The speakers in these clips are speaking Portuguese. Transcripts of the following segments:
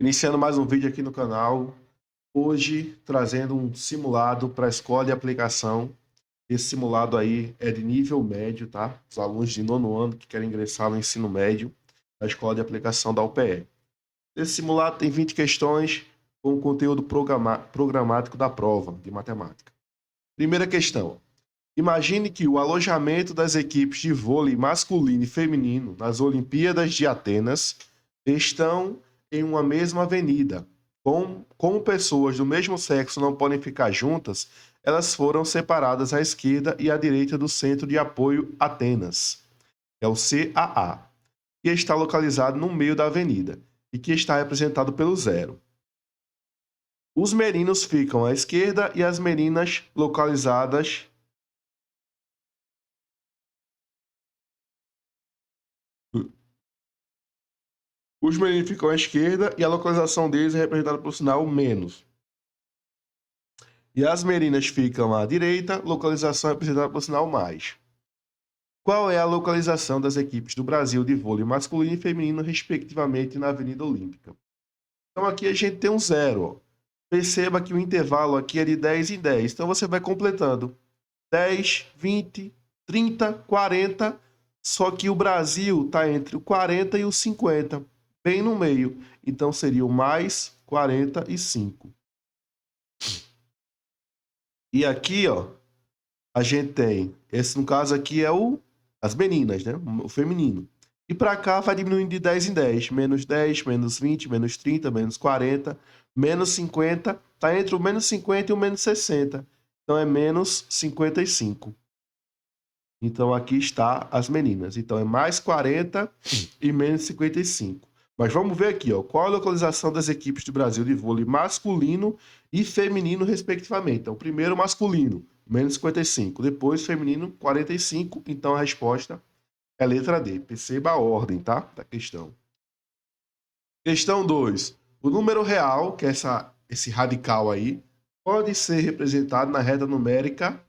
Iniciando mais um vídeo aqui no canal, hoje trazendo um simulado para a escola de aplicação. Esse simulado aí é de nível médio, tá? Os alunos de nono ano que querem ingressar no ensino médio na escola de aplicação da UPE. Esse simulado tem 20 questões com o conteúdo programático da prova de matemática. Primeira questão. Imagine que o alojamento das equipes de vôlei masculino e feminino nas Olimpíadas de Atenas estão em uma mesma avenida. Como pessoas do mesmo sexo não podem ficar juntas, elas foram separadas à esquerda e à direita do Centro de Apoio Atenas, que é o CAA, que está localizado no meio da avenida e que está representado pelo zero. Os meninos ficam à esquerda e as meninas localizadas Os meninos ficam à esquerda e a localização deles é representada pelo sinal menos. E as meninas ficam à direita, localização é representada pelo sinal mais. Qual é a localização das equipes do Brasil de vôlei masculino e feminino, respectivamente, na Avenida Olímpica? Então aqui a gente tem um zero. Ó. Perceba que o intervalo aqui é de 10 em 10. Então você vai completando. 10, 20, 30, 40. Só que o Brasil está entre o 40 e o 50. Bem no meio. Então seria o mais 45. E aqui, ó, a gente tem, esse no caso aqui é as meninas, né? O feminino. E para cá vai diminuindo de 10 em 10. Menos 10, menos 20, menos 30, menos 40, menos 50. Está entre o menos 50 e o menos 60. Então é menos 55. Então aqui está as meninas. Então é mais 40 e menos 55. Mas vamos ver aqui, ó, qual a localização das equipes do Brasil de vôlei masculino e feminino, respectivamente. Então, primeiro masculino, menos 55. Depois feminino, 45. Então a resposta é a letra D. Perceba a ordem, tá? Da questão. Questão 2. O número real, que é esse radical aí, pode ser representado na reta numérica.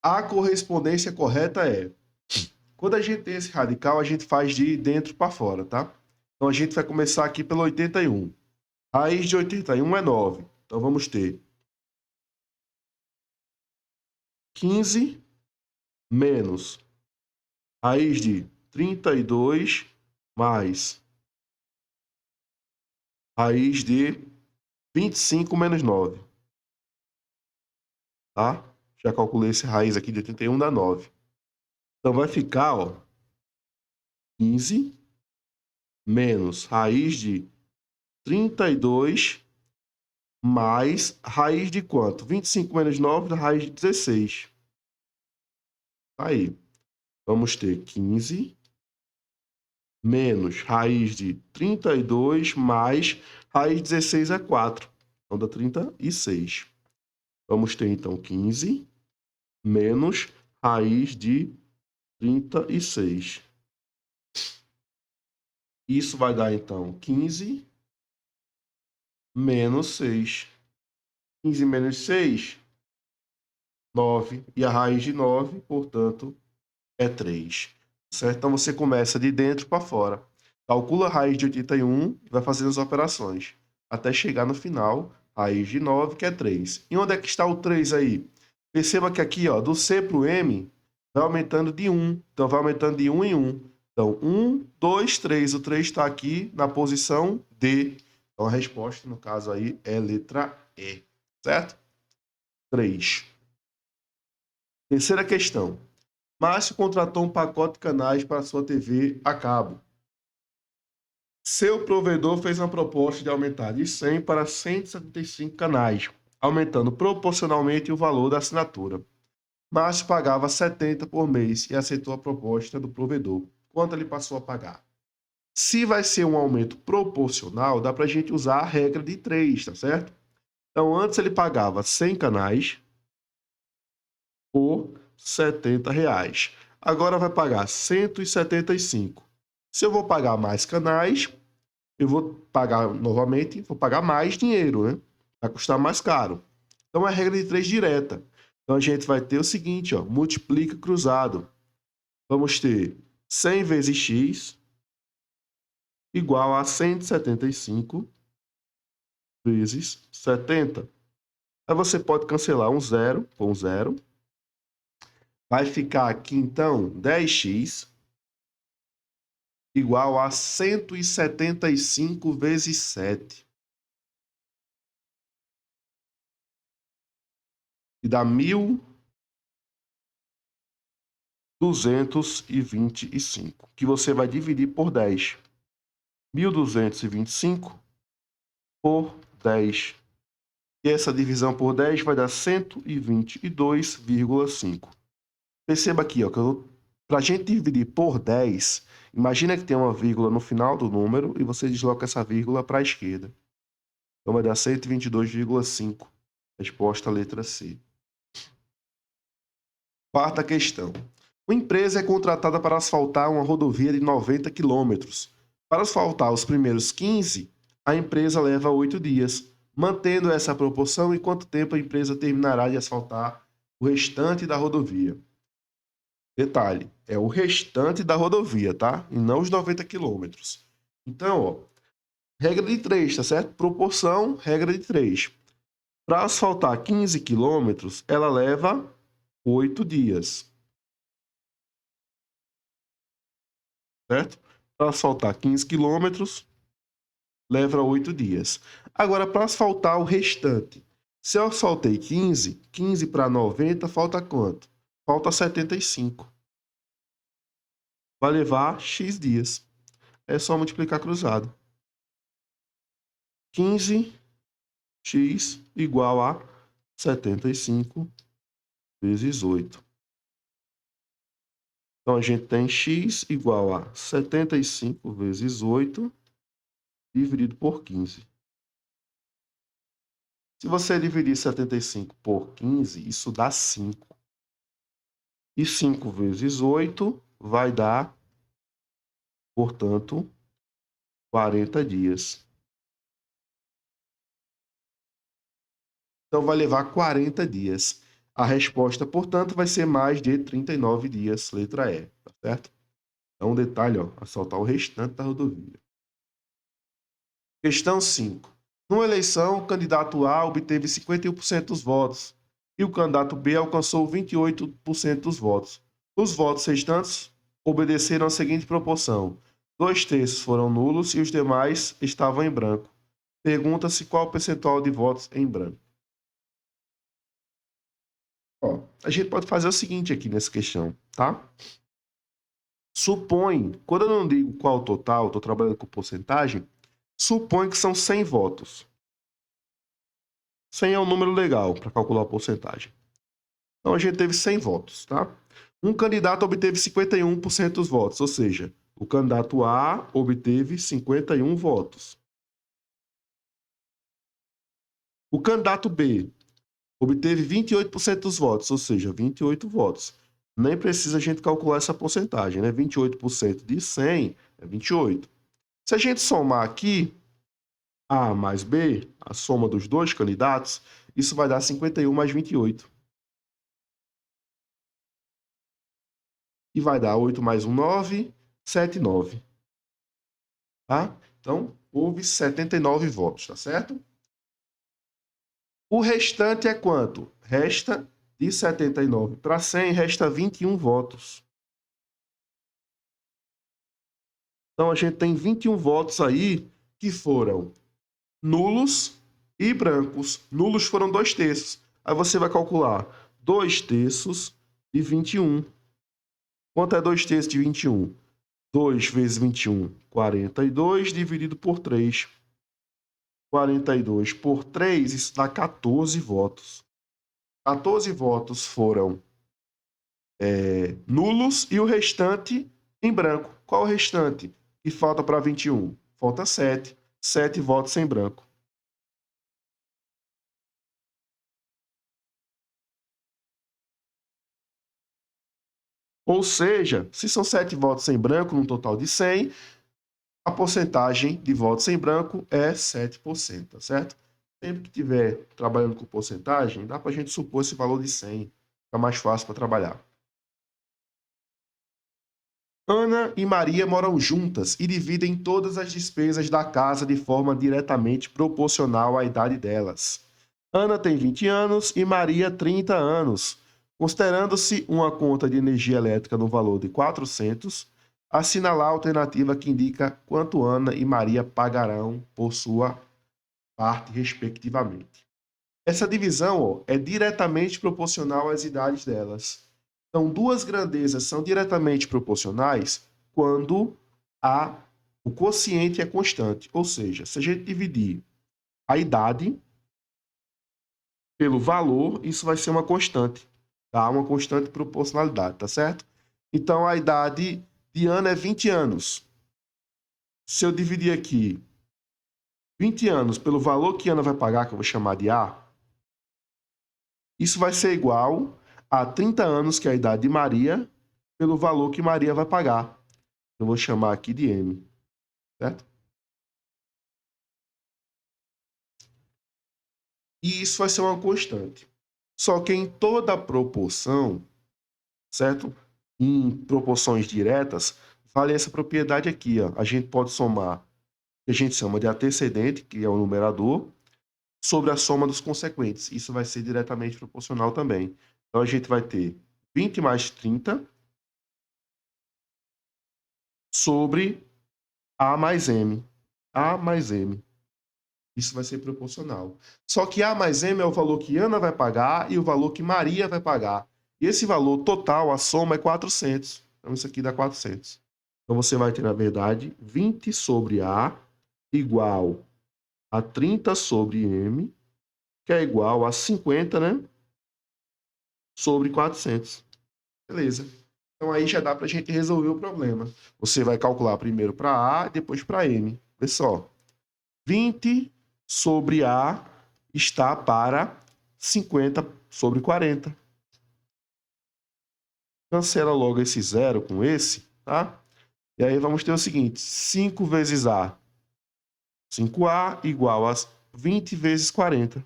A correspondência correta é... Quando a gente tem esse radical, a gente faz de dentro para fora, tá? Então a gente vai começar aqui pelo 81. Raiz de 81 é 9. Então vamos ter 15 menos raiz de 32 mais raiz de 25 menos 9. Tá? Já calculei esse raiz aqui de 81 dá 9. Então vai ficar, ó, 15 menos raiz de 32 mais raiz de quanto? 25 menos 9 dá raiz de 16. Aí, vamos ter 15 menos raiz de 32 mais raiz de 16 é 4. Então dá 36. Vamos ter, então, 15 menos raiz de 36. Isso vai dar, então, 15 menos 6. 15 menos 6, 9. E a raiz de 9, portanto, é 3. Certo? Então você começa de dentro para fora. Calcula a raiz de 81 e vai fazendo as operações. Até chegar no final, raiz de 9, que é 3. E onde é que está o 3 aí? Perceba que aqui, ó, do C para o M, vai aumentando de 1. Então vai aumentando de 1 em 1. Então 1, 2, 3. O 3 está aqui na posição D. Então a resposta, no caso aí, é letra E. Certo? 3. Terceira questão. Márcio contratou um pacote de canais para sua TV a cabo. Seu provedor fez uma proposta de aumentar de 100 para 175 canais, aumentando proporcionalmente o valor da assinatura. Márcio pagava 70 por mês e aceitou a proposta do provedor. Quanto ele passou a pagar? Se vai ser um aumento proporcional, dá para a gente usar a regra de 3, tá certo? Então, antes ele pagava 100 canais por R$ 70. Agora vai pagar 175. Se eu vou pagar mais canais, eu vou pagar novamente, vou pagar mais dinheiro, né? Vai custar mais caro. Então é a regra de 3 direta. Então a gente vai ter o seguinte, ó, multiplica cruzado. Vamos ter 100 vezes x igual a 175 vezes 70. Aí você pode cancelar um zero com zero. Vai ficar aqui, então, 10x igual a 175 vezes 7. E dá 1.225, que você vai dividir por 10. 1.225 por 10. E essa divisão por 10 vai dar 122,5. Perceba aqui, ó, que para a gente dividir por 10, imagina que tem uma vírgula no final do número e você desloca essa vírgula para a esquerda. Então vai dar 122,5. Resposta letra C. Quarta questão. Uma empresa é contratada para asfaltar uma rodovia de 90 quilômetros. Para asfaltar os primeiros 15, a empresa leva 8 dias. Mantendo essa proporção, em quanto tempo a empresa terminará de asfaltar o restante da rodovia? Detalhe, é o restante da rodovia, tá? E não os 90 quilômetros. Então, ó, regra de 3, tá certo? Proporção, regra de 3. Para asfaltar 15 quilômetros, ela leva 8 dias. Certo? Para asfaltar 15 quilômetros, leva 8 dias. Agora, para asfaltar o restante, se eu asfaltei 15, 15 para 90, falta quanto? Falta 75. Vai levar X dias. É só multiplicar cruzado. 15x igual a 75 vezes 8. Então, a gente tem x igual a 75 vezes 8 dividido por 15. Se você dividir 75 por 15, isso dá 5. E 5 vezes 8 vai dar, portanto, 40 dias. Então, vai levar 40 dias. A resposta, portanto, vai ser mais de 39 dias, letra E, tá certo? Então, um detalhe, ó, assaltar o restante da rodovia. Questão 5. Numa eleição, o candidato A obteve 51% dos votos e o candidato B alcançou 28% dos votos. Os votos restantes obedeceram a seguinte proporção: 2/3 foram nulos e os demais estavam em branco. Pergunta-se qual o percentual de votos em branco. Ó, a gente pode fazer o seguinte aqui nessa questão, tá? Supõe, quando eu não digo qual o total, estou trabalhando com porcentagem, supõe que são 100 votos. 100 é um número legal para calcular a porcentagem. Então, a gente teve 100 votos, tá? Um candidato obteve 51% dos votos, ou seja, o candidato A obteve 51 votos. O candidato B obteve 28% dos votos, ou seja, 28 votos. Nem precisa a gente calcular essa porcentagem, né? 28% de 100 é 28. Se a gente somar aqui A mais B, a soma dos dois candidatos, isso vai dar 51 mais 28. E vai dar 8 mais 1, 9, 7, 9. Tá? Então, houve 79 votos, tá certo? O restante é quanto? Resta de 79 para 100, resta 21 votos. Então, a gente tem 21 votos aí que foram nulos e brancos. Nulos foram 2/3. Aí você vai calcular 2/3 de 21. Quanto é 2/3 de 21? 2 vezes 21, 42, dividido por 3. 42 por 3, isso dá 14 votos. 14 votos foram nulos e o restante em branco. Qual o restante que falta para 21? Falta 7. 7 votos em branco. Ou seja, se são 7 votos em branco, num total de 100, a porcentagem de votos em branco é 7%, tá certo? Sempre que estiver trabalhando com porcentagem, dá para a gente supor esse valor de 100. Fica mais fácil para trabalhar. Ana e Maria moram juntas e dividem todas as despesas da casa de forma diretamente proporcional à idade delas. Ana tem 20 anos e Maria 30 anos. Considerando-se uma conta de energia elétrica no valor de 400, assinalar a alternativa que indica quanto Ana e Maria pagarão por sua parte, respectivamente. Essa divisão, é diretamente proporcional às idades delas. Então, duas grandezas são diretamente proporcionais quando o quociente é constante. Ou seja, se a gente dividir a idade pelo valor, isso vai ser uma constante, tá? Uma constante proporcionalidade, tá certo? Então, a idade de Ana é 20 anos. Se eu dividir aqui 20 anos pelo valor que Ana vai pagar, que eu vou chamar de A, isso vai ser igual a 30 anos, que é a idade de Maria, pelo valor que Maria vai pagar. Eu vou chamar aqui de M, certo? E isso vai ser uma constante. Só que em toda proporção, certo? Em proporções diretas, vale essa propriedade aqui, ó. A gente pode somar o que a gente chama de antecedente, que é o numerador, sobre a soma dos consequentes. Isso vai ser diretamente proporcional também. Então, a gente vai ter 20 mais 30 sobre A mais M. A mais M. Isso vai ser proporcional. Só que A mais M é o valor que Ana vai pagar e o valor que Maria vai pagar. E esse valor total, a soma, é 400. Então, isso aqui dá 400. Então, você vai ter, na verdade, 20 sobre A igual a 30 sobre M, que é igual a 50, né? Sobre 400. Beleza. Então, aí já dá para a gente resolver o problema. Você vai calcular primeiro para A e depois para M. Vê só. 20 sobre A está para 50 sobre 40. Cancela logo esse zero com esse, tá? E aí vamos ter o seguinte, 5 vezes A. 5A igual a 20 vezes 40.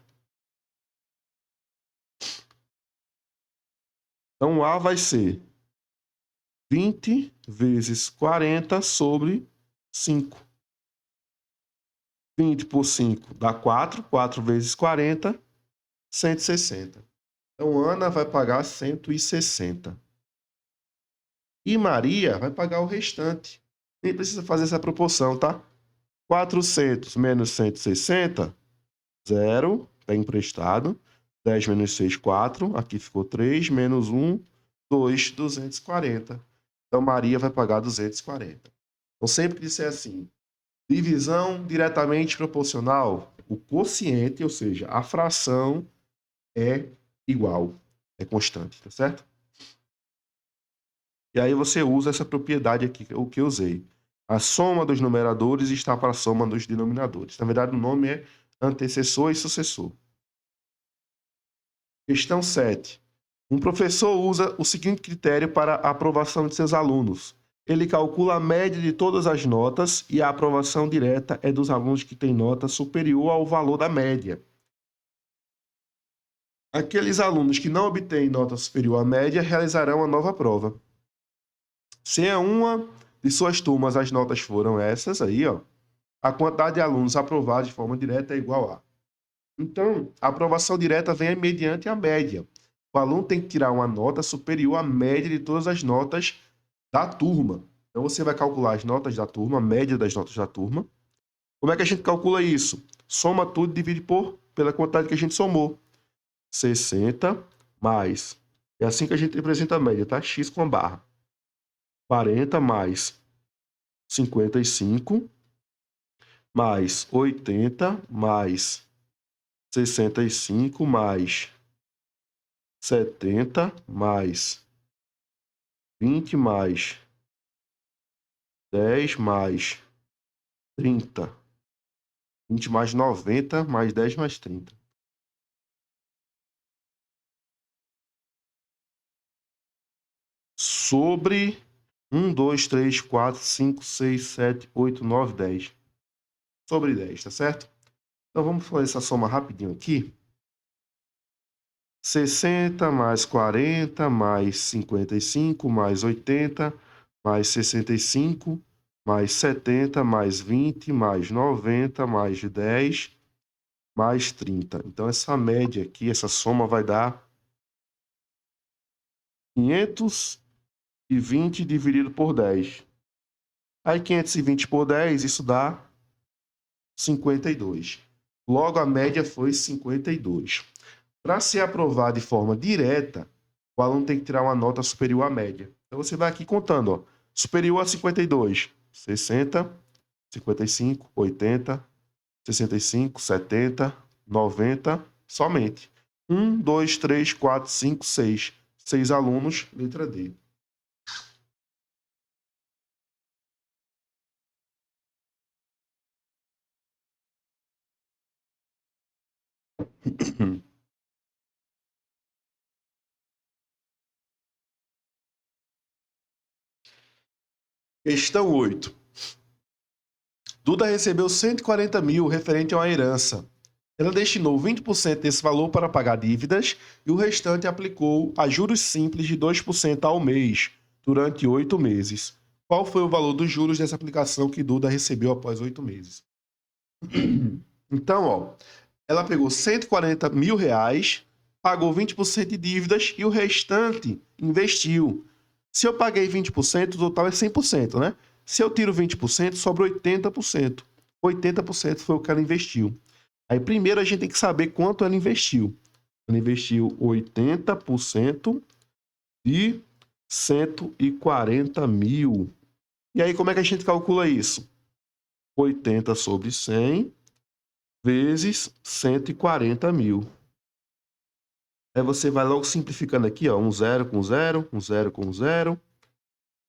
Então, A vai ser 20 vezes 40 sobre 5. 20 por 5 dá 4. 4 vezes 40, 160. Então, Ana vai pagar 160. E Maria vai pagar o restante. Nem precisa fazer essa proporção, tá? 400 menos 160, 0, está emprestado. 10 menos 6, 4. Aqui ficou 3, menos 1, 2, 240. Então, Maria vai pagar 240. Então, sempre que disser assim, divisão diretamente proporcional, o quociente, ou seja, a fração, é igual, é constante, tá certo? E aí você usa essa propriedade aqui, o que eu usei. A soma dos numeradores está para a soma dos denominadores. Na verdade, o nome é antecessor e sucessor. Questão 7. Um professor usa o seguinte critério para a aprovação de seus alunos. Ele calcula a média de todas as notas e a aprovação direta é dos alunos que têm nota superior ao valor da média. Aqueles alunos que não obtêm nota superior à média realizarão a nova prova. Se em uma de suas turmas as notas foram essas aí, ó, a quantidade de alunos aprovados de forma direta é igual a. Então, a aprovação direta vem mediante a média. O aluno tem que tirar uma nota superior à média de todas as notas da turma. Então, você vai calcular as notas da turma, a média das notas da turma. Como é que a gente calcula isso? Soma tudo e divide pela quantidade que a gente somou. 60 mais. É assim que a gente representa a média, tá? X com a barra. 40 mais 55 mais 80 mais 65 mais 70 mais 20 mais 10 mais 30. 20 mais 90 mais 10 mais 30. Sobre 1, 2, 3, 4, 5, 6, 7, 8, 9, 10. Sobre 10, tá certo? Então vamos fazer essa soma rapidinho aqui. 60 mais 40 mais 55 mais 80 mais 65, mais 70, mais 20, mais 90, mais 10, mais 30. Então, essa média aqui, essa soma vai dar 520 dividido por 10. Aí, 520 por 10, isso dá 52. Logo, a média foi 52. Para ser aprovado de forma direta, o aluno tem que tirar uma nota superior à média. Então, você vai aqui contando, ó, superior a 52, 60, 55, 80, 65, 70, 90, somente. 1, 2, 3, 4, 5, 6. 6 alunos, letra D. Questão 8. Duda recebeu 140 mil referente a uma herança. Ela destinou 20% desse valor para pagar dívidas e o restante aplicou a juros simples de 2% ao mês, durante 8 meses. Qual foi o valor dos juros dessa aplicação que Duda recebeu após 8 meses? Então, ó, ela pegou 140 mil reais, pagou 20% de dívidas e o restante investiu. Se eu paguei 20%, o total é 100%, né? Se eu tiro 20%, sobra 80%. 80% foi o que ela investiu. Aí, primeiro, a gente tem que saber quanto ela investiu. Ela investiu 80% de 140 mil. E aí, como é que a gente calcula isso? 80 sobre 100 vezes 140 mil. Aí você vai logo simplificando aqui, ó, um zero com zero, um zero com zero.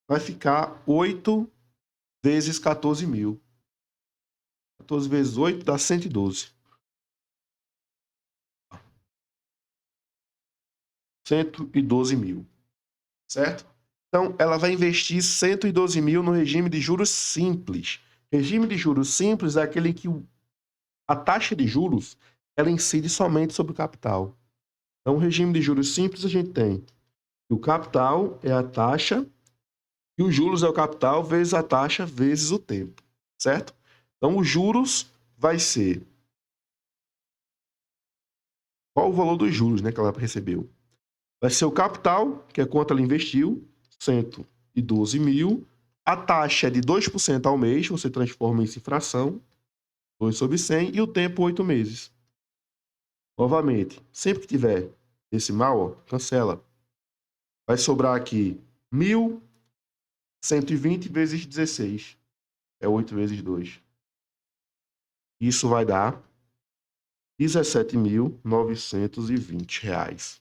Vai ficar 8 vezes 14 mil. 14 vezes 8 dá 112. 112 mil, certo? Então, ela vai investir 112 mil no regime de juros simples. Regime de juros simples é aquele que a taxa de juros ela incide somente sobre o capital. Então, o regime de juros simples a gente tem que o capital é a taxa e os juros é o capital vezes a taxa vezes o tempo, certo? Então, os juros vai ser... Qual o valor dos juros, né, que ela recebeu? Vai ser o capital, que é quanto ela investiu, 112 mil. A taxa é de 2% ao mês, você transforma isso em fração, 2 sobre 100, e o tempo, 8 meses. Novamente, sempre que tiver decimal, ó, cancela. Vai sobrar aqui 1.120 vezes 16. É 8 vezes 2. Isso vai dar R$ 17.920.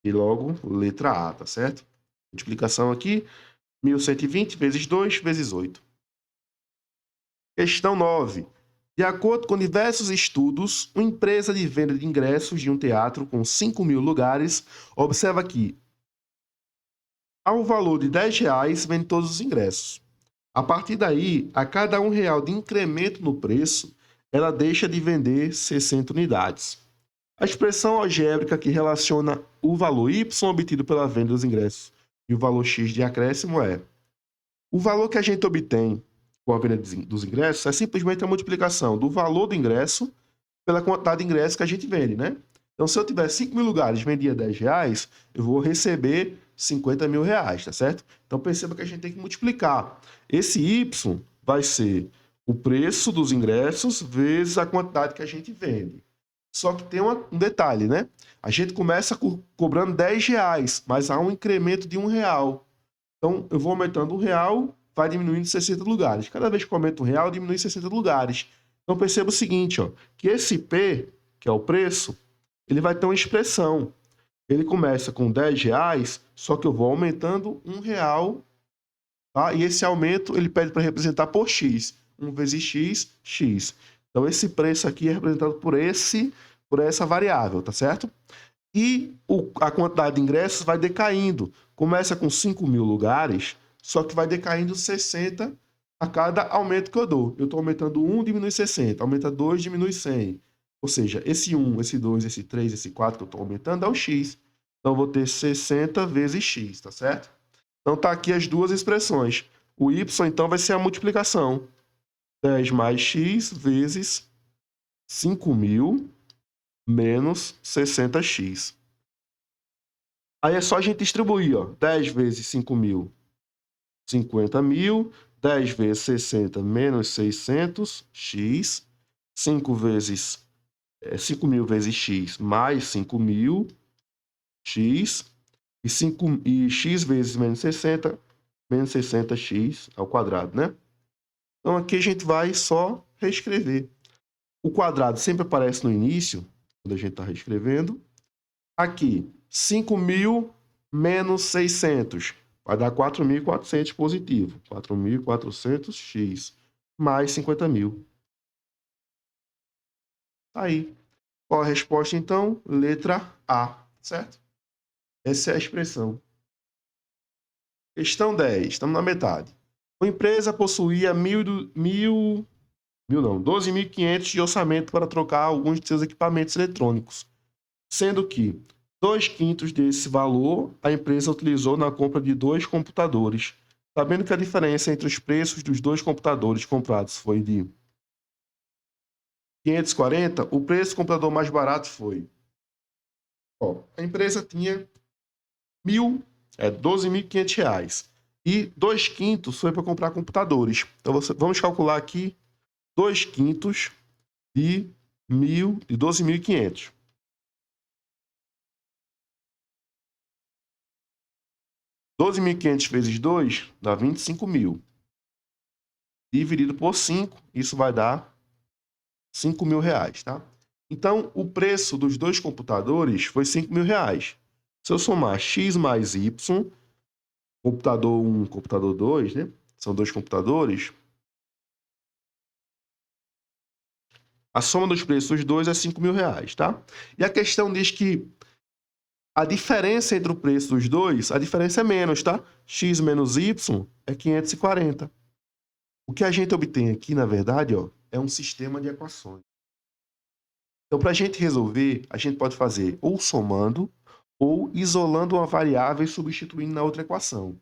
E logo, letra A, tá certo? Multiplicação aqui, 1.120 vezes 2 vezes 8. Questão 9. De acordo com diversos estudos, uma empresa de venda de ingressos de um teatro com 5 mil lugares observa que, ao valor de R$ 10, vende todos os ingressos. A partir daí, a cada R$ 1 de incremento no preço, ela deixa de vender 60 unidades. A expressão algébrica que relaciona o valor Y obtido pela venda dos ingressos e o valor X de acréscimo é: o valor que a gente obtém com a venda dos ingressos é simplesmente a multiplicação do valor do ingresso pela quantidade de ingressos que a gente vende, né? Então, se eu tiver 5 mil lugares e vendia R$ 10, eu vou receber 50 mil reais, tá certo? Então, perceba que a gente tem que multiplicar. Esse Y vai ser o preço dos ingressos vezes a quantidade que a gente vende. Só que tem um detalhe, né? A gente começa cobrando R$ 10, mas há um incremento de R$ 1. Então, eu vou aumentando R$ 1, vai diminuindo 60 lugares. Cada vez que eu aumento R$ 1, diminui 60 lugares. Então, perceba o seguinte, ó, que esse P, que é o preço, ele vai ter uma expressão. Ele começa com R$ 10, só que eu vou aumentando R$ 1, tá? E esse aumento, ele pede para representar por X. 1 vezes X, X. Então, esse preço aqui é representado por essa variável, tá certo? E a quantidade de ingressos vai decaindo. Começa com 5 mil lugares, só que vai decaindo 60 a cada aumento que eu dou. Eu estou aumentando 1, diminui 60. Aumenta 2, diminui 100. Ou seja, esse 1, esse 2, esse 3, esse 4 que eu estou aumentando é o X. Então, eu vou ter 60 vezes X, tá certo? Então, tá aqui as duas expressões. O y, então, vai ser a multiplicação. 10 mais x vezes 5.000 menos 60x. Aí é só a gente distribuir, ó. 10 vezes 5.000, 50.000. 10 vezes 60 menos 600, x. 5 vezes 5.000 vezes x mais 5.000, x. E x vezes menos 60, menos 60x ao quadrado, né? Então aqui a gente vai só reescrever. O quadrado sempre aparece no início, quando a gente está reescrevendo. Aqui, 5.000 menos 600 vai dar 4.400 positivo. 4.400x mais 50.000. Aí. Qual a resposta, então? Letra A, certo? Essa é a expressão. Questão 10, estamos na metade. Uma empresa possuía 12.500 de orçamento para trocar alguns de seus equipamentos eletrônicos, sendo que 2/5 desse valor a empresa utilizou na compra de 2 computadores. Sabendo que a diferença entre os preços dos 2 computadores comprados foi de 540, o preço do computador mais barato foi... Ó, a empresa tinha 12.500 reais. E 2/5 foi para comprar computadores. Então, vamos calcular aqui 2/5 de 12.500. 12.500 vezes 2 dá 25.000. Dividido por 5, isso vai dar 5.000 reais, tá? Então, o preço dos 2 computadores foi 5.000 reais. Se eu somar x mais y, computador 1, computador 2, né? São 2 computadores. A soma dos preços dos dois é 5.000 reais, tá? E a questão diz que a diferença entre o preço dos dois, a diferença é menos, tá? X menos Y é 540. O que a gente obtém aqui, na verdade, ó, é um sistema de equações. Então, para a gente resolver, a gente pode fazer ou somando ou isolando uma variável e substituindo na outra equação.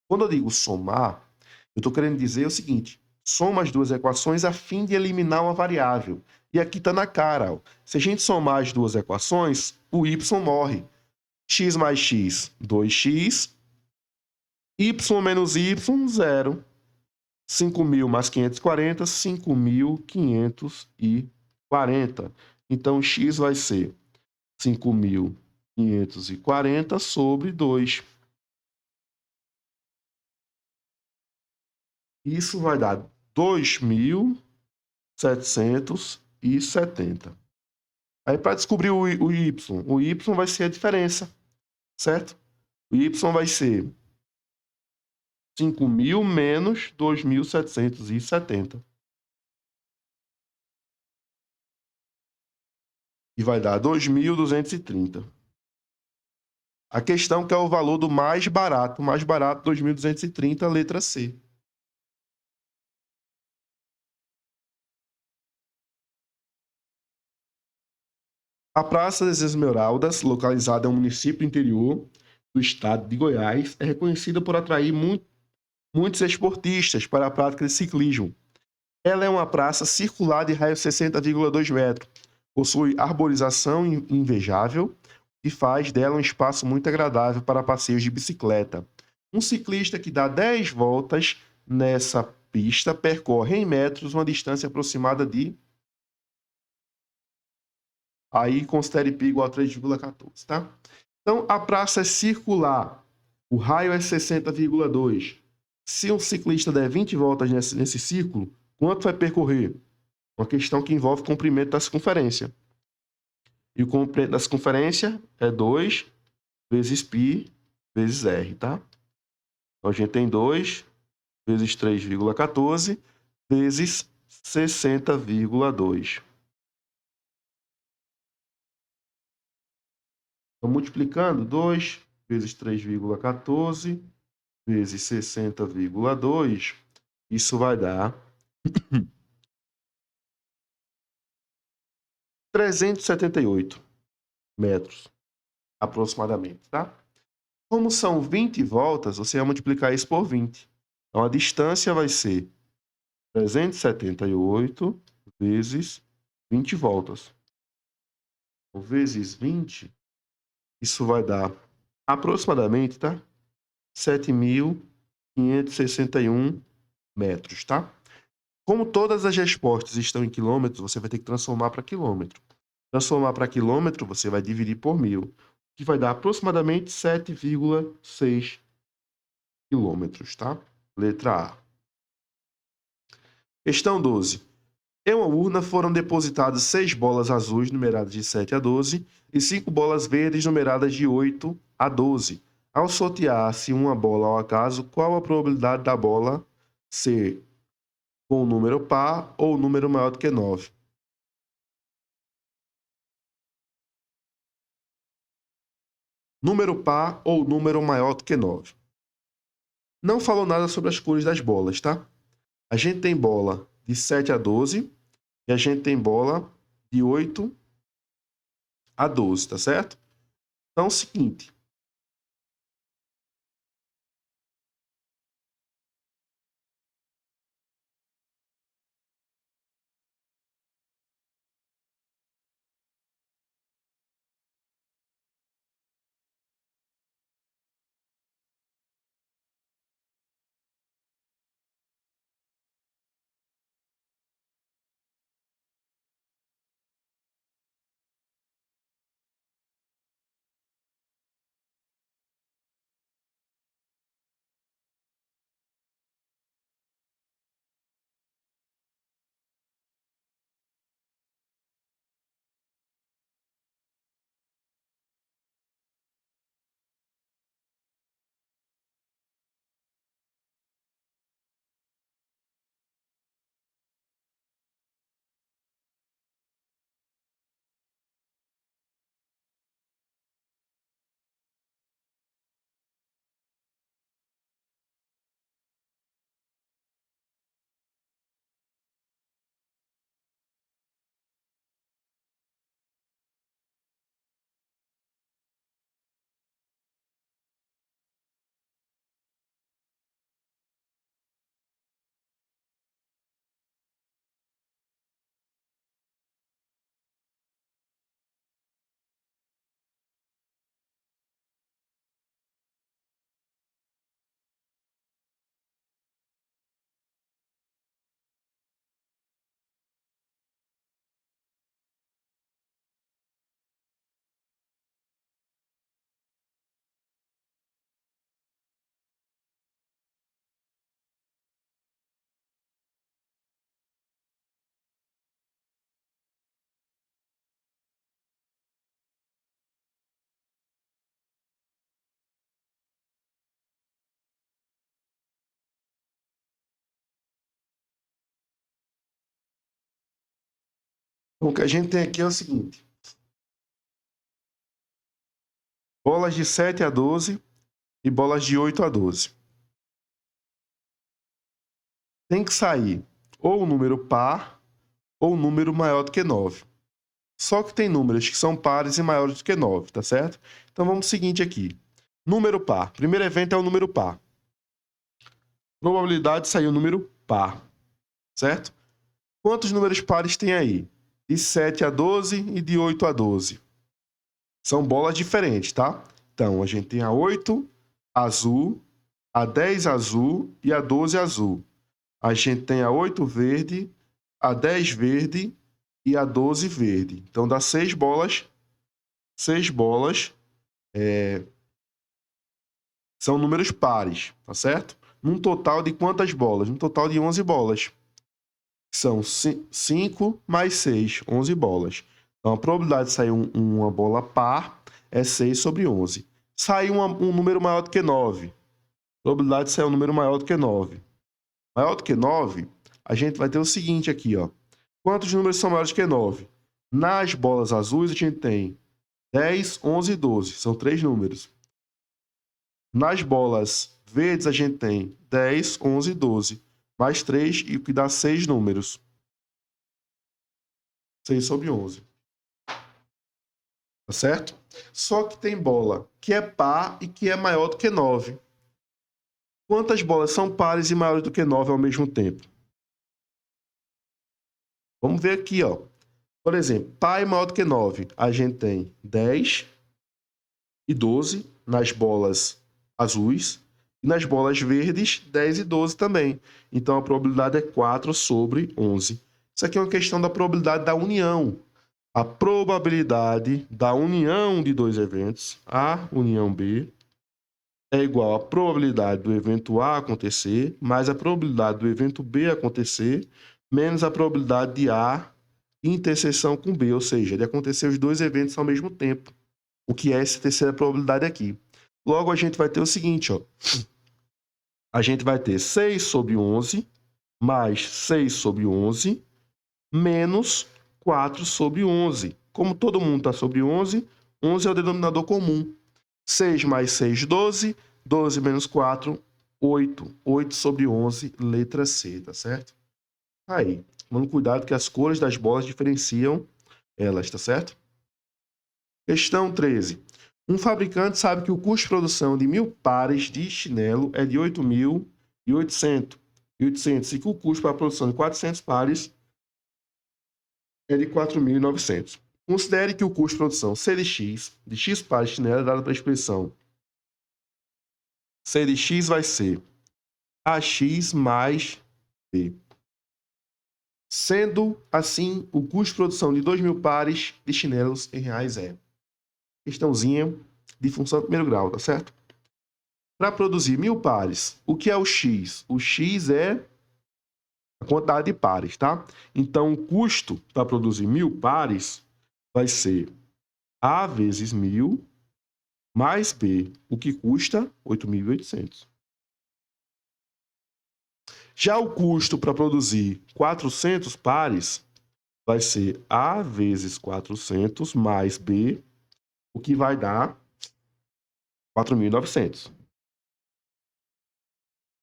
Quando eu digo somar, eu estou querendo dizer o seguinte: soma as duas equações a fim de eliminar uma variável. E aqui está na cara, ó. Se a gente somar as duas equações, o y morre. X mais x, 2x. Y menos y, 0. 5.000 mais 540, 5.540. Então, x vai ser 5.540 sobre 2. Isso vai dar 2.770. Aí, para descobrir o y vai ser a diferença, certo? O y vai ser 5.000 menos 2.770. E vai dar 2.230. A questão que é o valor do mais barato. O mais barato, 2.230, letra C. A Praça das Esmeraldas, localizada em um município interior do estado de Goiás, é reconhecida por atrair muitos esportistas para a prática de ciclismo. Ela é uma praça circular de raio 60,2 metros. Possui arborização invejável e faz dela um espaço muito agradável para passeios de bicicleta. Um ciclista que dá 10 voltas nessa pista percorre em metros uma distância aproximada de... Aí considere π igual a 3,14, tá? Então, a praça é circular. O raio é 60,2. Se um ciclista der 20 voltas nesse círculo, quanto vai percorrer? Uma questão que envolve o comprimento da circunferência. E o comprimento da circunferência é 2 vezes π vezes r, tá? Então, a gente tem 2 vezes 3,14 vezes 60,2. Então, multiplicando, 2 vezes 3,14 vezes 60,2, isso vai dar 378 metros, aproximadamente, tá? Como são 20 voltas, você vai multiplicar isso por 20. Então, a distância vai ser 378 vezes 20 voltas. Então, vezes 20, isso vai dar aproximadamente, tá? 7.561 metros, tá? Como todas as respostas estão em quilômetros, você vai ter que transformar para quilômetro. Transformar para quilômetro, você vai dividir por 1.000, que vai dar aproximadamente 7,6 quilômetros, tá? Letra A. Questão 12. Em uma urna foram depositadas 6 bolas azuis numeradas de 7 a 12 e 5 bolas verdes numeradas de 8 a 12. Ao sortear-se uma bola ao acaso, qual a probabilidade da bola ser com um número par ou um número maior do que 9? Número par ou número maior do que 9. Não falou nada sobre as cores das bolas, tá? A gente tem bola de 7 a 12 e a gente tem bola de 8 a 12, tá certo? Então é o seguinte. Então, o que a gente tem aqui é o seguinte. Bolas de 7 a 12 e bolas de 8 a 12. Tem que sair ou um número par ou um número maior do que 9. Só que tem números que são pares e maiores do que 9, tá certo? Então vamos ao seguinte aqui. Número par. Primeiro evento é o número par. Probabilidade de sair o número par, certo? Quantos números pares tem aí? De 7 a 12 e de 8 a 12. São bolas diferentes, tá? Então, a gente tem a 8 azul, a 10 azul e a 12 azul. A gente tem a 8 verde, a 10 verde e a 12 verde. Então, dá 6 bolas. 6 bolas são números pares, tá certo? Num total de quantas bolas? Num total de 11 bolas. São 5 mais 6, 11 bolas. Então, a probabilidade de sair uma bola par é 6 sobre 11. Sair um número maior do que 9. Probabilidade de sair um número maior do que 9. Maior do que 9, a gente vai ter o seguinte aqui, ó. Quantos números são maiores que 9? Nas bolas azuis, a gente tem 10, 11 e 12. São 3 números. Nas bolas verdes, a gente tem 10, 11 e 12. Mais 3, e o que dá 6 números. 6 sobre 11. tá certo? Só que tem bola que é par e que é maior do que 9. Quantas bolas são pares e maiores do que 9 ao mesmo tempo? Vamos ver aqui, ó. Por exemplo, par é maior do que 9. A gente tem 10 e 12 nas bolas azuis. E nas bolas verdes, 10 e 12 também. Então, a probabilidade é 4 sobre 11. Isso aqui é uma questão da probabilidade da união. A probabilidade da união de dois eventos, A união B, é igual à probabilidade do evento A acontecer, mais a probabilidade do evento B acontecer, menos a probabilidade de A interseção com B, ou seja, de acontecer os dois eventos ao mesmo tempo. O que é essa terceira probabilidade aqui? Logo, a gente vai ter o seguinte, ó. A gente vai ter 6 sobre 11 mais 6 sobre 11 menos 4 sobre 11. Como todo mundo está sobre 11, 11 é o denominador comum. 6 mais 6, 12. 12 menos 4, 8. 8 sobre 11, letra C, tá certo? Aí, tomando cuidado que as cores das bolas diferenciam elas, tá certo? Questão 13. Um fabricante sabe que o custo de produção de 1.000 pares de chinelo é de 8.800 e que o custo para a produção de 400 pares é de 4.900. Considere que o custo de produção C de X, de X pares de chinelo, é dado pela expressão C de X vai ser AX mais B. Sendo assim, o custo de produção de 2.000 pares de chinelos em reais é. Questãozinha de função de primeiro grau, tá certo? Para produzir 1.000 pares, o que é o X? O X é a quantidade de pares, tá? Então, o custo para produzir 1.000 pares vai ser A vezes 1.000 mais B, o que custa 8.800. Já o custo para produzir 400 pares vai ser A vezes 400 mais B, o que vai dar 4.900.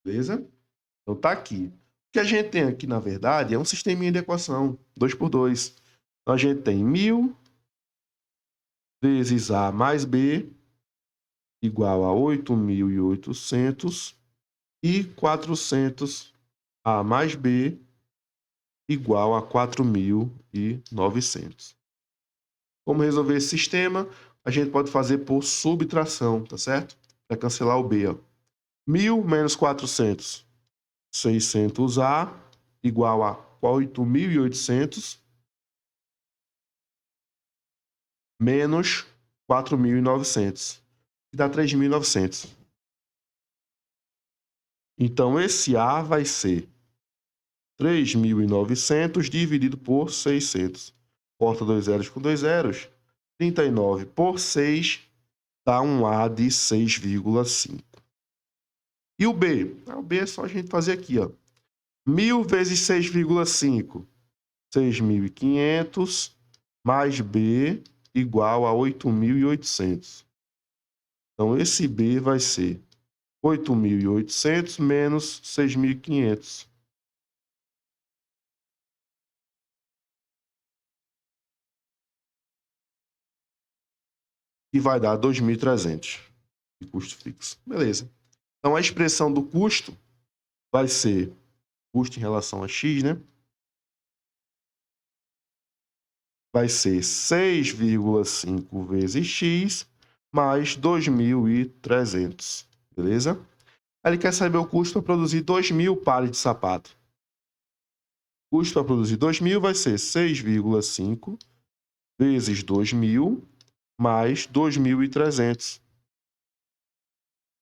Beleza? Então tá aqui. O que a gente tem aqui, na verdade, é um sisteminha de equação, 2 por 2. Então a gente tem 1.000 vezes A mais B igual a 8.800 e 400 A mais B igual a 4.900. Como resolver esse sistema? A gente pode fazer por subtração, tá certo? Para cancelar o B, ó. 1.000 menos 400, 600A igual a 8.800 menos 4.900, que dá 3.900. Então, esse A vai ser 3.900 dividido por 600. Corta 2 zeros com 2 zeros. 39 por 6 dá um A de 6,5. E o B? O B é só a gente fazer aqui, ó. 1.000 vezes 6,5, 6.500, mais B igual a 8.800. Então, esse B vai ser 8.800 menos 6.500. E vai dar 2.300 de custo fixo. Beleza. Então, a expressão do custo vai ser custo em relação a x, né? Vai ser 6,5 vezes x mais 2.300. Beleza? Aí ele quer saber o custo para produzir 2.000 pares de sapato. O custo para produzir 2.000 vai ser 6,5 vezes 2.000 mais 2.300.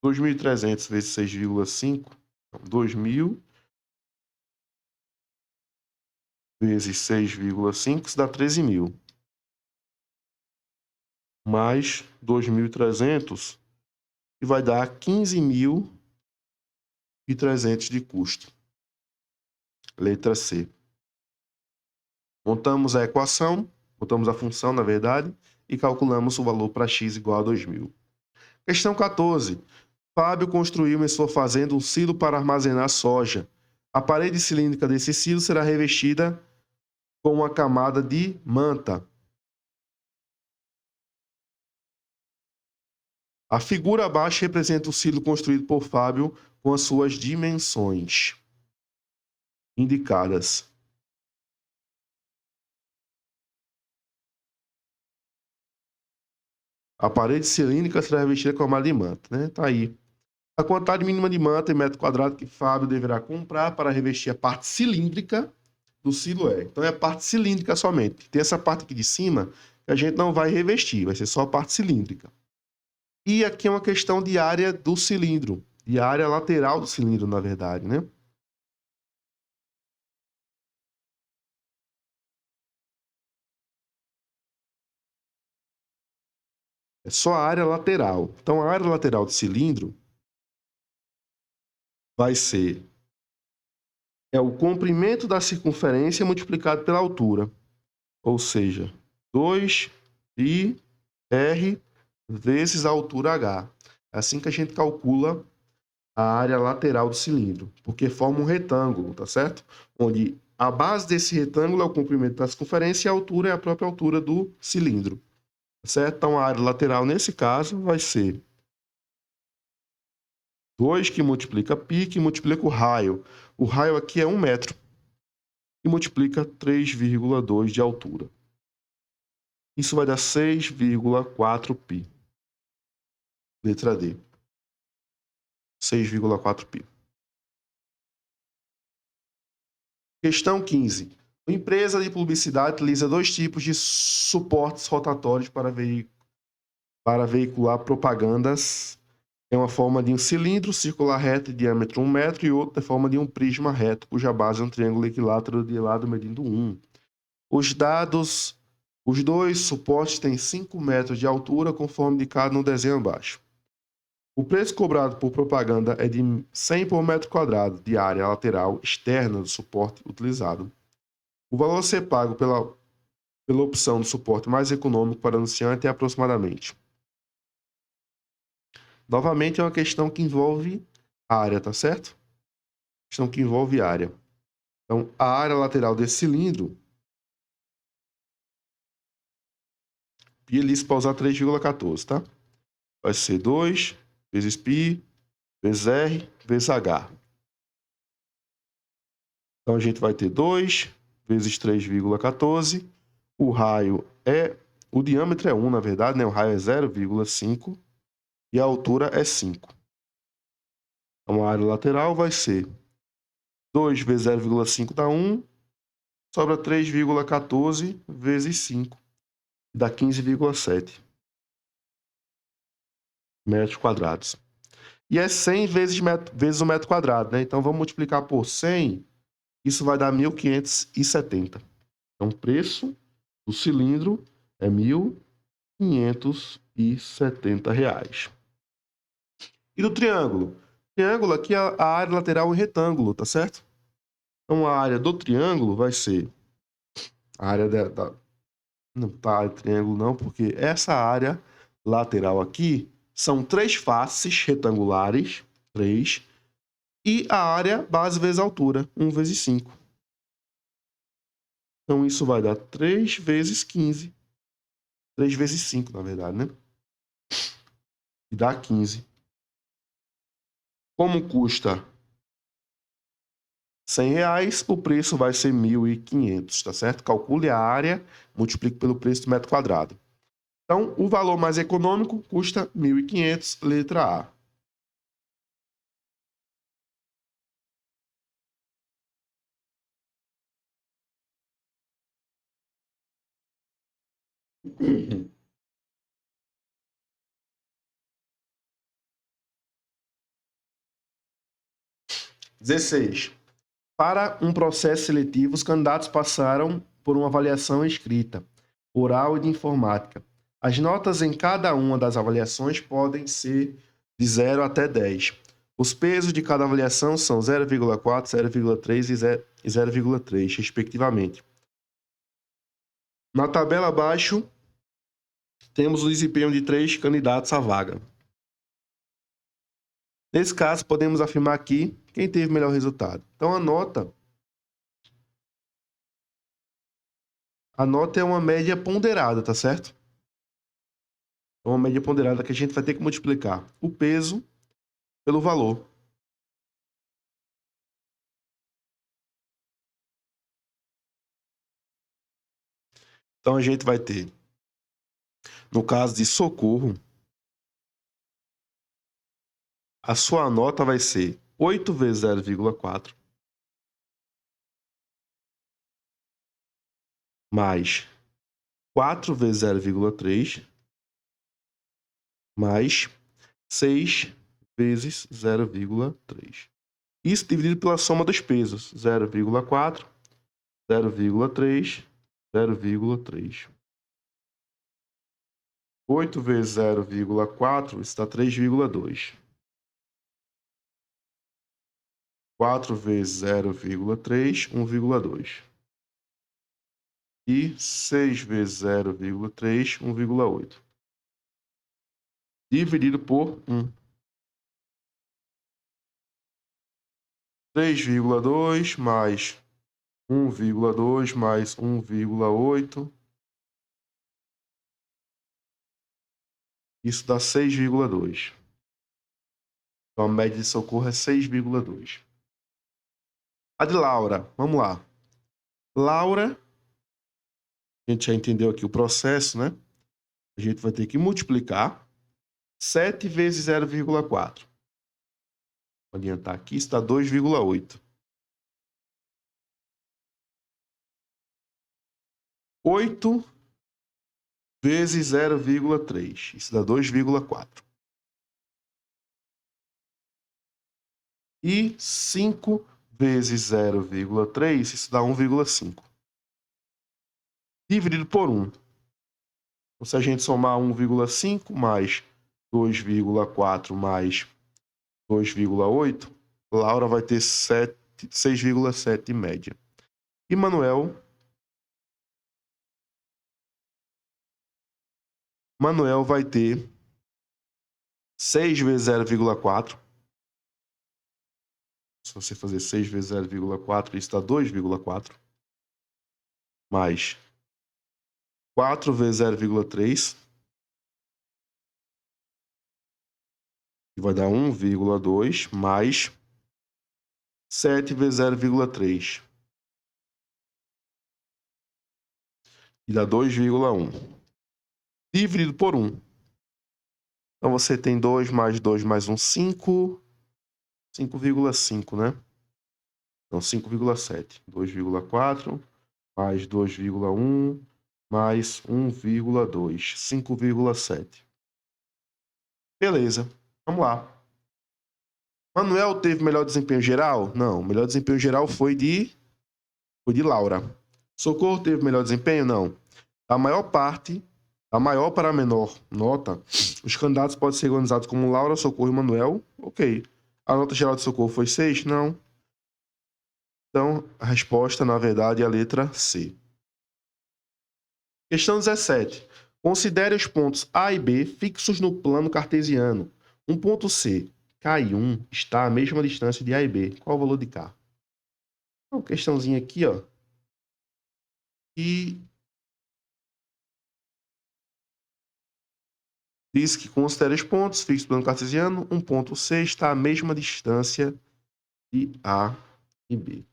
2.300 vezes 6,5, 2.000 vezes 6,5, isso dá 13.000. Mais 2.300, que vai dar 15.300 de custo. Letra C. Montamos a equação, montamos a função, na verdade, e calculamos o valor para x igual a 2.000. Questão 14. Fábio construiu em sua fazenda um silo para armazenar soja. A parede cilíndrica desse silo será revestida com uma camada de manta. A figura abaixo representa o cilindro construído por Fábio com as suas dimensões indicadas. A parede cilíndrica será revestida com armário de manta, né? Tá aí. A quantidade mínima de manta em metro quadrado que Fábio deverá comprar para revestir a parte cilíndrica do silo é. Então é a parte cilíndrica somente. Tem essa parte aqui de cima que a gente não vai revestir, vai ser só a parte cilíndrica. E aqui é uma questão de área do cilindro, de área lateral do cilindro, na verdade, né? É só a área lateral. Então a área lateral do cilindro vai ser o comprimento da circunferência multiplicado pela altura. Ou seja, 2πr vezes a altura h. É assim que a gente calcula a área lateral do cilindro, porque forma um retângulo, tá certo? Onde a base desse retângulo é o comprimento da circunferência e a altura é a própria altura do cilindro, tá certo? Então a área lateral nesse caso vai ser 2 que multiplica π, que multiplica o raio. O raio aqui é 1 metro e multiplica 3,2 de altura. Isso vai dar 6,4π. Letra D. 6,4π. Questão 15. Uma empresa de publicidade utiliza dois tipos de suportes rotatórios para veicular propagandas. É uma forma de um cilindro circular reto de diâmetro 1 metro e outra é forma de um prisma reto, cuja base é um triângulo equilátero de lado medindo 1. Os dois suportes têm 5 metros de altura, conforme indicado no desenho abaixo. O preço cobrado por propaganda é de 100 por metro quadrado de área lateral externa do suporte utilizado. O valor a ser pago pela opção do suporte mais econômico para o anunciante é aproximadamente. Novamente, é uma questão que envolve área, tá certo? Questão que envolve área. Então, a área lateral desse cilindro, π liso para usar 3,14, tá? Vai ser 2 vezes π vezes r vezes h. Então, a gente vai ter 2 vezes 3,14. O raio o diâmetro é 1, na verdade, né? O raio é 0,5 e a altura é 5. Então, a área lateral vai ser 2 vezes 0,5 dá 1, sobra 3,14 vezes 5, dá 15,7 metros quadrados. E é 100 vezes o metro quadrado, né? Então, vamos multiplicar por 100, isso vai dar 1.570. Então, o preço do cilindro é R$1.570. E do triângulo? Triângulo aqui é a área lateral em retângulo, tá certo? Então, a área do triângulo vai ser a área não tá triângulo não, porque essa área lateral aqui são 3 faces retangulares, 3, e a área base vezes altura, 1 vezes 5. Então, isso vai dar 3 vezes 15. 3 vezes 5, na verdade, né? E dá 15. Como custa R$100, o preço vai ser 1.500, tá certo? Calcule a área, multiplique pelo preço do metro quadrado. Então, o valor mais econômico custa 1.500, letra A. (16) Para um processo seletivo, os candidatos passaram por uma avaliação escrita, oral e de informática. As notas em cada uma das avaliações podem ser de 0 até 10. Os pesos de cada avaliação são 0,4, 0,3 e 0,3, respectivamente. Na tabela abaixo, temos o desempenho de 3 candidatos à vaga. Nesse caso, podemos afirmar aqui quem teve melhor resultado. Então, a nota é uma média ponderada, tá certo? É uma média ponderada que a gente vai ter que multiplicar o peso pelo valor. Então, a gente vai ter, no caso de Socorro, a sua nota vai ser 8 vezes 0,4 mais 4 vezes 0,3 mais 6 vezes 0,3. Isso dividido pela soma dos pesos. 0,4, 0,3, 0,3. 8 vezes 0,4 está 3,2. 4 vezes 0,3, 1,2. E 6 vezes 0,3, 1,8. Dividido por 1. 3,2 mais 1,2 mais 1,8. Isso dá 6,2. Então, a média de Socorro é 6,2. A de Laura, vamos lá. Laura, a gente já entendeu aqui o processo, né? A gente vai ter que multiplicar 7 vezes 0,4. Vou adiantar aqui, isso dá 2,8. 8 vezes 0,3. Isso dá 2,4. E 5 vezes 0,3, isso dá 1,5. Dividido por 1. Então, se a gente somar 1,5 mais 2,4 mais 2,8, Laura vai ter 6,7 em média. E Manuel vai ter 6 vezes 0,4. Se você fazer 6 vezes 0,4, isso dá 2,4. Mais 4 vezes 0,3. Que vai dar 1,2 mais 7 vezes 0,3. E dá 2,1. Dividido por 1. Então você tem 2 mais 2 mais 1, 5. 5,5, né? Então 5,7. 2,4 mais 2,1 mais 1,2. 5,7. Beleza. Vamos lá. Manuel teve melhor desempenho geral? Não. O melhor desempenho geral foi de Laura. Socorro teve melhor desempenho? Não. A maior para a menor nota, os candidatos podem ser organizados como Laura, Socorro e Manuel. Ok. A nota geral de Socorro foi 6? Não. Então, a resposta, na verdade, é a letra C. Questão 17. Considere os pontos A e B fixos no plano cartesiano. Um ponto C, K e 1, está à mesma distância de A e B. Qual o valor de K? Então, questãozinha aqui, ó. E diz que considere os pontos fixos no plano cartesiano. Um ponto C está à mesma distância de A e B.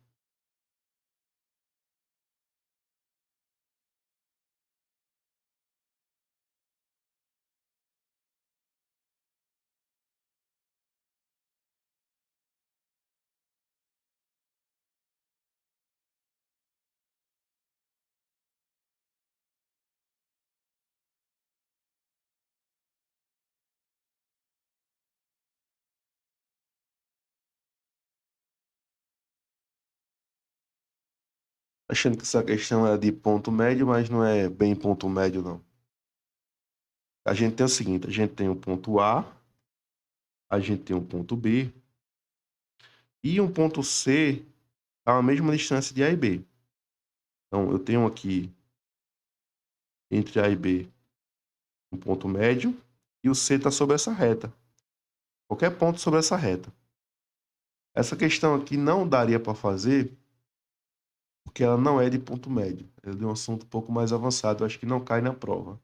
Achando que essa questão é de ponto médio, mas não é bem ponto médio, não. A gente tem o seguinte, a gente tem um ponto A, a gente tem um ponto B, e um ponto C está à mesma distância de A e B. Então, eu tenho aqui, entre A e B, um ponto médio, e o C está sobre essa reta. Qualquer ponto sobre essa reta. Essa questão aqui não daria para fazer, porque ela não é de ponto médio. Ela é de um assunto um pouco mais avançado, eu acho que não cai na prova.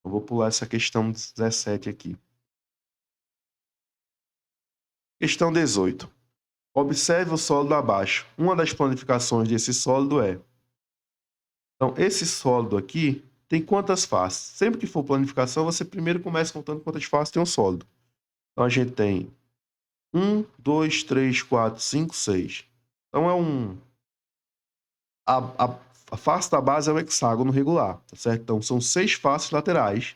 Eu vou pular essa questão 17 aqui. Questão 18. Observe o sólido abaixo. Uma das planificações desse sólido é... Então, esse sólido aqui tem quantas faces? Sempre que for planificação, você primeiro começa contando quantas faces tem um sólido. Então, a gente tem 1, 2, 3, 4, 5, 6. Então, é um... A face da base é o hexágono regular, tá certo? Então, são 6 faces laterais.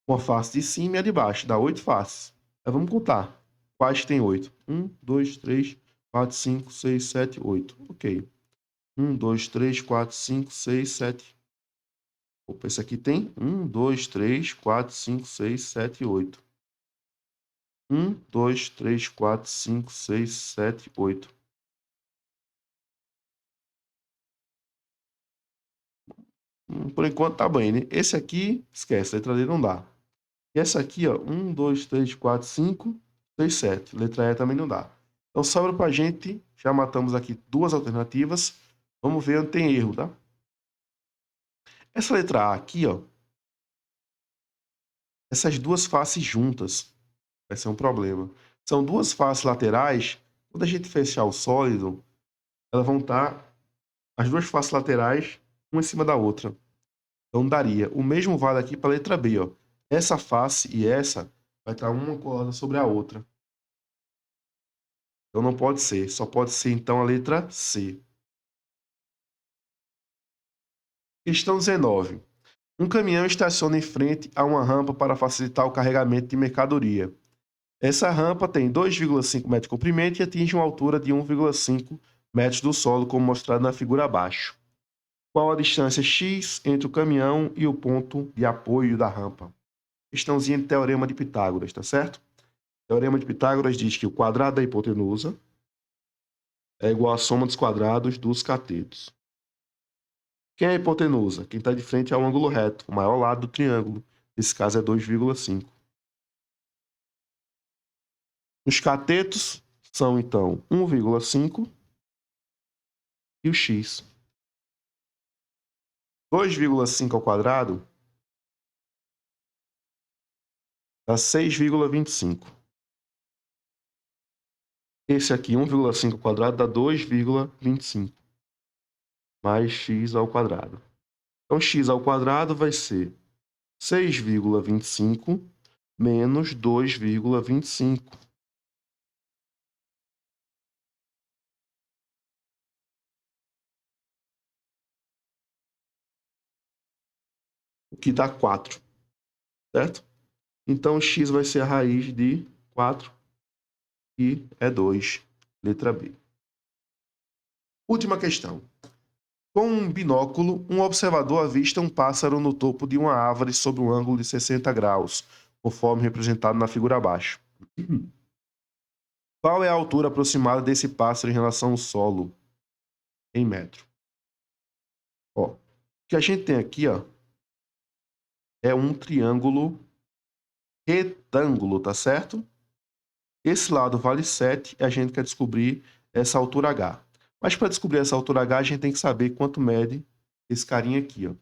Uma face de cima e a de baixo. Dá 8 faces. Aí vamos contar. Quais tem 8? 1, 2, 3, 4, 5, 6, 7, 8. Ok. 1, 2, 3, 4, 5, 6, 7. Opa, esse aqui tem 1, 2, 3, 4, 5, 6, 7, 8. 1, 2, 3, 4, 5, 6, 7, 8. Por enquanto tá bem, né? Esse aqui, esquece, a letra D não dá. E essa aqui, ó, 1, 2, 3, 4, 5, 6, 7. Letra E também não dá. Então sobra pra gente, já matamos aqui duas alternativas. Vamos ver onde tem erro, tá? Essa letra A aqui, ó, essas duas faces juntas, vai ser um problema. São duas faces laterais, quando a gente fechar o sólido, elas vão estar, as duas faces laterais, uma em cima da outra. Então daria, o mesmo vale aqui para a letra B, ó. Essa face e essa vai estar uma colada sobre a outra. Então não pode ser, só pode ser então a letra C. Questão 19. Um caminhão estaciona em frente a uma rampa para facilitar o carregamento de mercadoria. Essa rampa tem 2,5 metros de comprimento e atinge uma altura de 1,5 metros do solo, como mostrado na figura abaixo. Qual a distância x entre o caminhão e o ponto de apoio da rampa? Questãozinha de teorema de Pitágoras, tá certo? O teorema de Pitágoras diz que o quadrado da hipotenusa é igual à soma dos quadrados dos catetos. Quem é a hipotenusa? Quem está de frente ao ângulo reto, o maior lado do triângulo. Nesse caso é 2,5. Os catetos são, então, 1,5 e o x. 2,5 ao quadrado dá 6,25. Esse aqui, 1,5 ao quadrado, dá 2,25. Mais x ao quadrado. Então, x ao quadrado vai ser 6,25 menos 2,25. O que dá 4, certo? Então, x vai ser a raiz de 4, que é 2, letra B. Última questão. Com um binóculo, um observador avista um pássaro no topo de uma árvore sob um ângulo de 60 graus, conforme representado na figura abaixo. Qual é a altura aproximada desse pássaro em relação ao solo em metro? Ó, o que a gente tem aqui, ó, é um triângulo retângulo, tá certo? Esse lado vale 7 e a gente quer descobrir essa altura H. Mas para descobrir essa altura H, a gente tem que saber quanto mede esse carinha aqui, ó.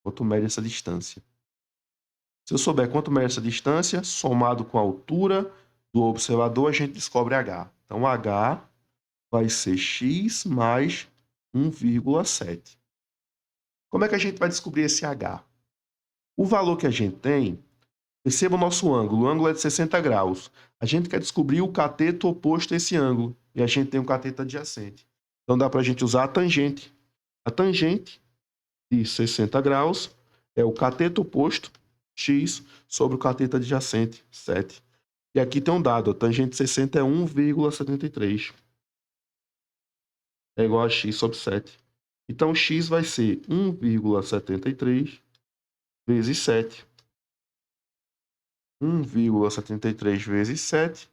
Quanto mede essa distância. Se eu souber quanto mede essa distância, somado com a altura do observador, a gente descobre H. Então, H vai ser x mais 1,7. Como é que a gente vai descobrir esse H? O valor que a gente tem, perceba o nosso ângulo. O ângulo é de 60 graus. A gente quer descobrir o cateto oposto a esse ângulo. E a gente tem um cateto adjacente. Então, dá para a gente usar a tangente. A tangente de 60 graus é o cateto oposto, x, sobre o cateto adjacente, 7. E aqui tem um dado, a tangente de 60 é 1,73. É igual a x sobre 7. Então, x vai ser 1,73 vezes 7. 1,73 vezes 7.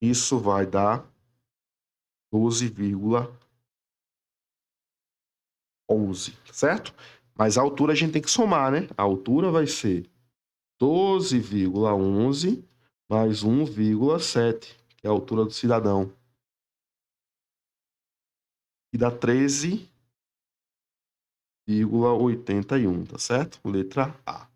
Isso vai dar 12,11, certo? Mas a altura a gente tem que somar, né? A altura vai ser 12,11 mais 1,7, que é a altura do cidadão. E dá 0,81, tá certo? Letra A.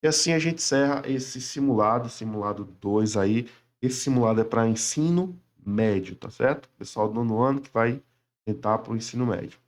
E assim a gente encerra esse simulado 2 aí. Esse simulado é para ensino médio, tá certo? Pessoal do nono ano que vai tentar para o ensino médio.